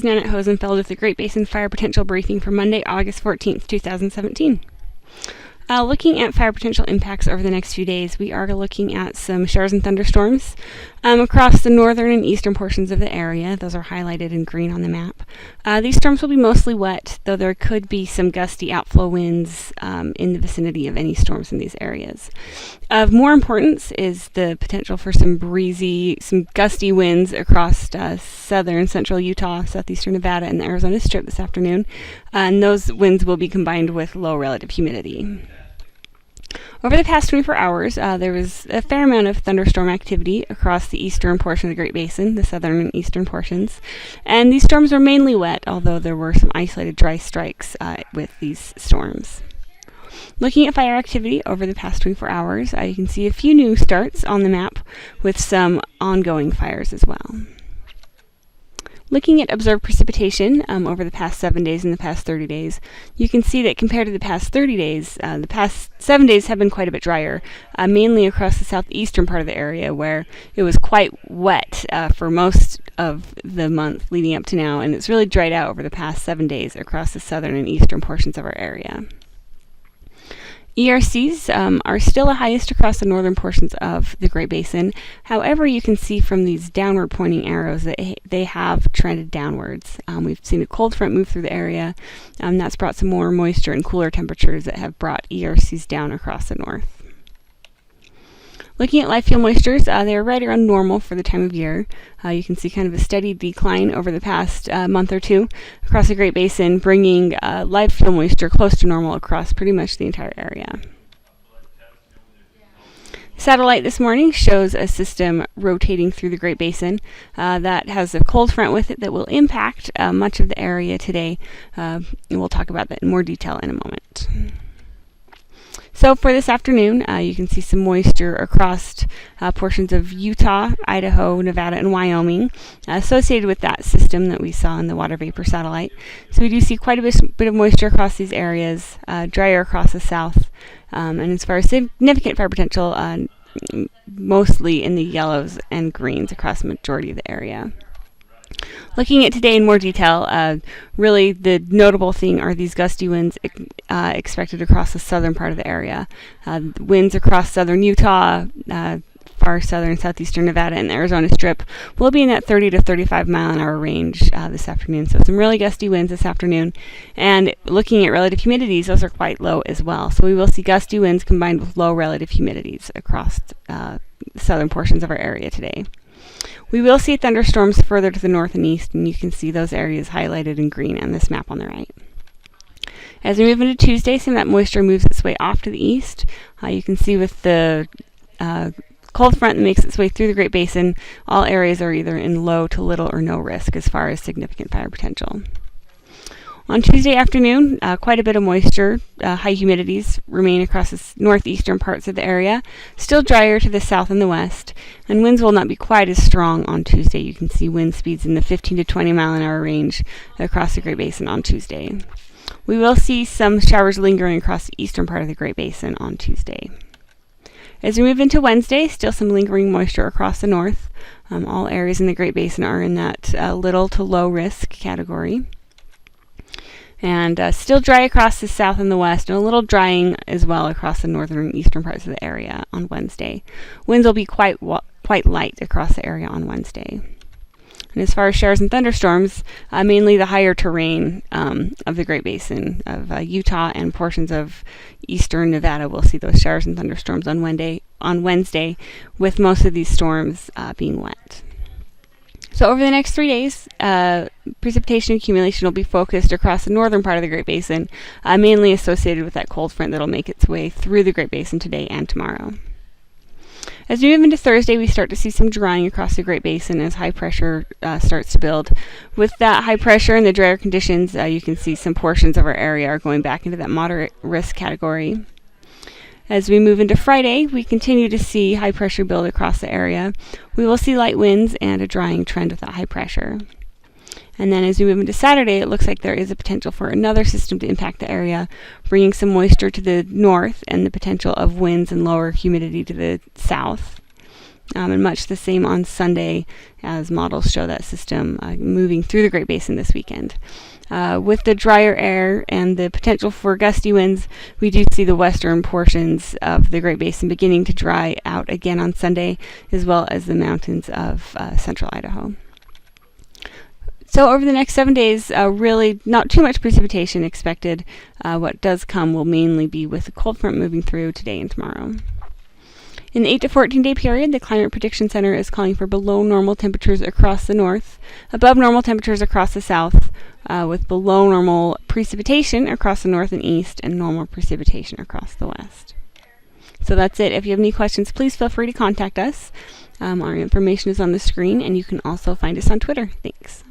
Janet Hosenfeld with the Great Basin Fire Potential Briefing for Monday, August 14th, 2017. Looking at fire potential impacts over the next few days, we are looking at some showers and thunderstorms across the northern and eastern portions of the area. Those are highlighted in green on the map. These storms will be mostly wet, though there could be some gusty outflow winds in the vicinity of any storms in these areas. Of more importance is the potential for some gusty winds across southern central Utah, southeastern Nevada, and the Arizona Strip this afternoon. And those winds will be combined with low relative humidity. Over the past 24 hours, there was a fair amount of thunderstorm activity across the eastern portion of the Great Basin, the southern and eastern portions. And these storms were mainly wet, although there were some isolated dry strikes with these storms. Looking at fire activity over the past 24 hours, you can see a few new starts on the map with some ongoing fires as well. Looking at observed precipitation over the past 7 days and the past 30 days, you can see that compared to the past 30 days, the past 7 days have been quite a bit drier, mainly across the southeastern part of the area where it was quite wet for most of the month leading up to now, and it's really dried out over the past 7 days across the southern and eastern portions of our area. ERCs are still the highest across the northern portions of the Great Basin. However, you can see from these downward pointing arrows that they have trended downwards. We've seen a cold front move through the area. That's brought some more moisture and cooler temperatures that have brought ERCs down across the north. Looking at live fuel moistures, they're right around normal for the time of year. You can see kind of a steady decline over the past month or two across the Great Basin, bringing live fuel moisture close to normal across pretty much the entire area. Satellite this morning shows a system rotating through the Great Basin that has a cold front with it that will impact much of the area today. And we'll talk about that in more detail in a moment. So for this afternoon, you can see some moisture across portions of Utah, Idaho, Nevada, and Wyoming associated with that system that we saw in the water vapor satellite. So we do see quite a bit of moisture across these areas, drier across the south. And as far as significant fire potential, mostly in the yellows and greens across the majority of the area. Looking at today in more detail, really the notable thing are these gusty winds expected across the southern part of the area. Winds across southern Utah, far southern and southeastern Nevada, and the Arizona Strip will be in that 30 to 35 mile an hour range this afternoon. So some really gusty winds this afternoon. And looking at relative humidities, those are quite low as well. So we will see gusty winds combined with low relative humidities across the southern portions of our area today. We will see thunderstorms further to the north and east, and you can see those areas highlighted in green on this map on the right. As we move into Tuesday, some of that moisture moves its way off to the east. You can see with the cold front that makes its way through the Great Basin, all areas are either in low to little or no risk as far as significant fire potential. On Tuesday afternoon, quite a bit of moisture, high humidities remain across the northeastern parts of the area, still drier to the south and the west, and winds will not be quite as strong on Tuesday. You can see wind speeds in the 15 to 20 mile an hour range across the Great Basin on Tuesday. We will see some showers lingering across the eastern part of the Great Basin on Tuesday. As we move into Wednesday, still some lingering moisture across the north. All areas in the Great Basin are in that little to low risk category. And still dry across the south and the west, and a little drying as well across the northern and eastern parts of the area on Wednesday. Winds will be quite light across the area on Wednesday. And as far as showers and thunderstorms, mainly the higher terrain of the Great Basin of Utah and portions of eastern Nevada will see those showers and thunderstorms on Wednesday, with most of these storms being wet. So over the next 3 days, precipitation accumulation will be focused across the northern part of the Great Basin, mainly associated with that cold front that will make its way through the Great Basin today and tomorrow. As we move into Thursday, we start to see some drying across the Great Basin as high pressure starts to build. With that high pressure and the drier conditions, you can see some portions of our area are going back into that moderate risk category. As we move into Friday, we continue to see high pressure build across the area. We will see light winds and a drying trend with that high pressure. And then as we move into Saturday, it looks like there is a potential for another system to impact the area, bringing some moisture to the north and the potential of winds and lower humidity to the south. and much the same on Sunday, as models show that system moving through the Great Basin this weekend. With the drier air and the potential for gusty winds, we do see the western portions of the Great Basin beginning to dry out again on Sunday, as well as the mountains of central Idaho. So over the next 7 days, really not too much precipitation expected. What does come will mainly be with the cold front moving through today and tomorrow. In the 8 to 14 day period, the Climate Prediction Center is calling for below normal temperatures across the north, above normal temperatures across the south, with below normal precipitation across the north and east, and normal precipitation across the west. So that's it. If you have any questions, please feel free to contact us. Our information is on the screen, and you can also find us on Twitter. Thanks.